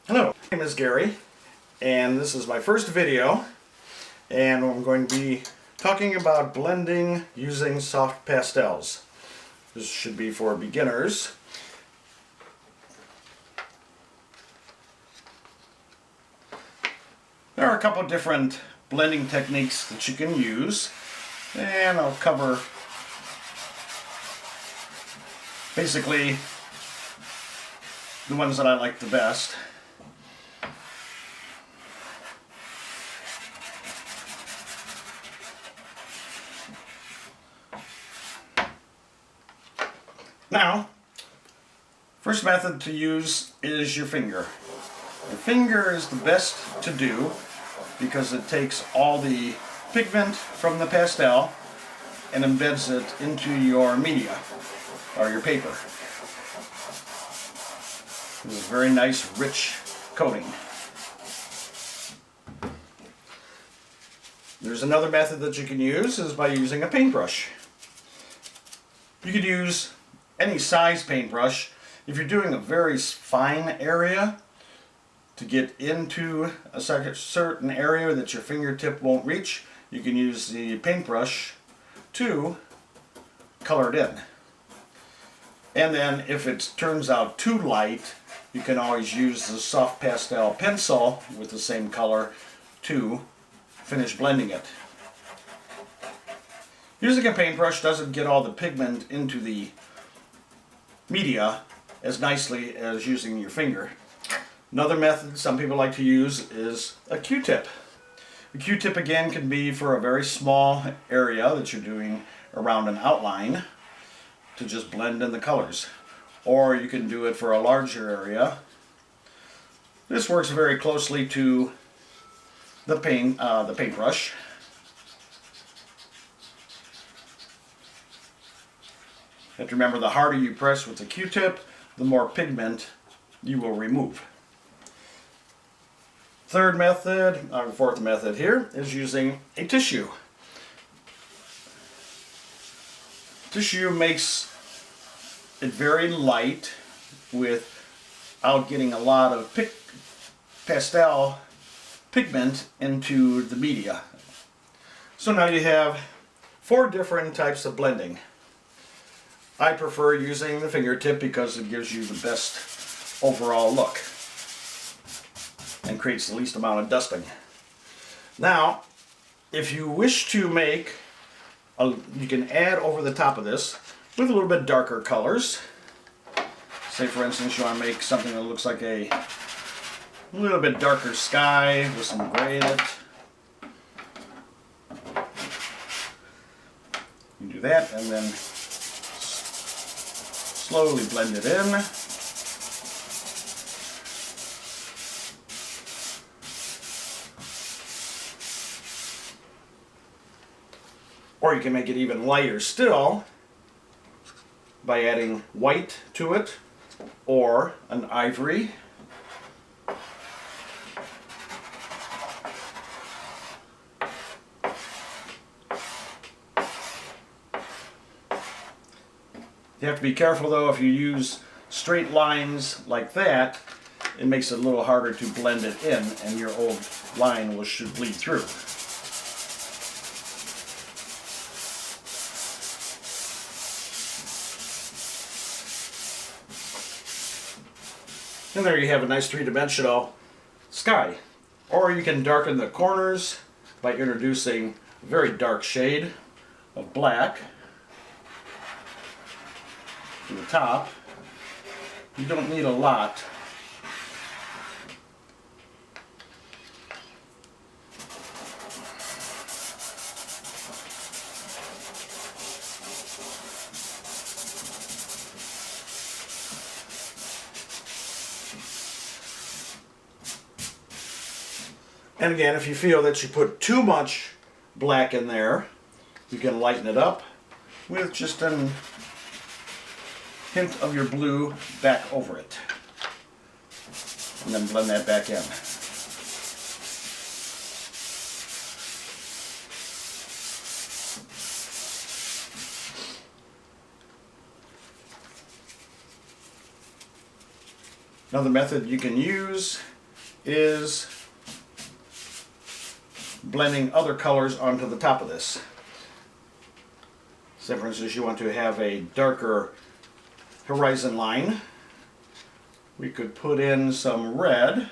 Hello, my name is Gary, and this is my first video, and I'm going to be talking about blending using soft pastels. This should be for beginners. There are a couple different blending techniques that you can use, and I'll cover basically the ones that I like the best. Now, first method to use is your finger. Your finger is the best to do because it takes all the pigment from the pastel and embeds it into your media or your paper. This is a very nice, rich coating. There's another method that you can use is by using a paintbrush. You could use any size paintbrush. If you're doing a very fine area to get into a certain area that your fingertip won't reach, you can use the paintbrush to color it in. And then if it turns out too light, you can always use the soft pastel pencil with the same color to finish blending it. Using a paintbrush doesn't get all the pigment into the media as nicely as using your finger. Another method some people like to use is a Q-tip. A Q-tip again can be for a very small area that you're doing around an outline to just blend in the colors. Or you can do it for a larger area. This works very closely to the paintbrush. You have to remember, the harder you press with the Q-tip, the more pigment you will remove. Fourth method here is using a tissue. Tissue makes it very light without getting a lot of pastel pigment into the media. So now you have 4 different types of blending. I prefer using the fingertip because it gives you the best overall look and creates the least amount of dusting. Now, if you wish to make, you can add over the top of this with a little bit darker colors. Say for instance you want to make something that looks like a little bit darker sky with some gray in it. You do that and then slowly blend it in. Or you can make it even lighter still by adding white to it or an ivory. You have to be careful though, if you use straight lines like that, it makes it a little harder to blend it in and your old line should bleed through. And there you have a nice three-dimensional sky. Or you can darken the corners by introducing a very dark shade of black to the top. You don't need a lot. And again, if you feel that you put too much black in there, you can lighten it up with just a hint of your blue back over it. And then blend that back in. Another method you can use is blending other colors onto the top of this. Say for instance you want to have a darker horizon line. We could put in some red,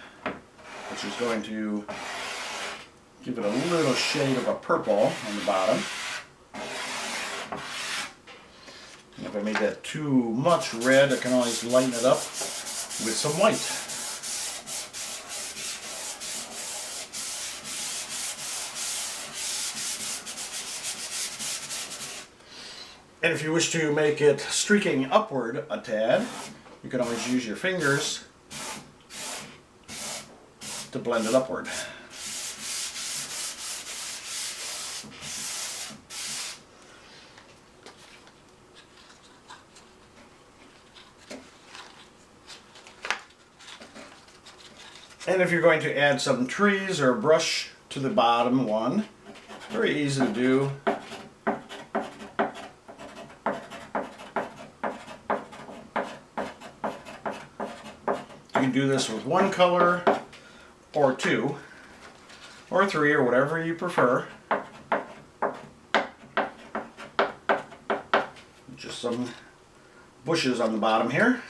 which is going to give it a little shade of a purple on the bottom. And if I made that too much red, I can always lighten it up with some white. And if you wish to make it streaking upward a tad, you can always use your fingers to blend it upward. And if you're going to add some trees or a brush to the bottom one, very easy to do. You can do this with one color, or two, or three, or whatever you prefer. Just some bushes on the bottom here.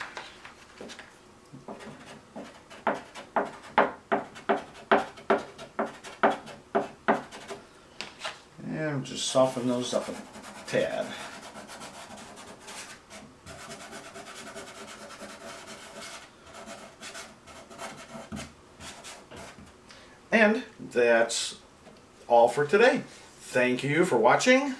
And just soften those up a tad. And that's all for today. Thank you for watching.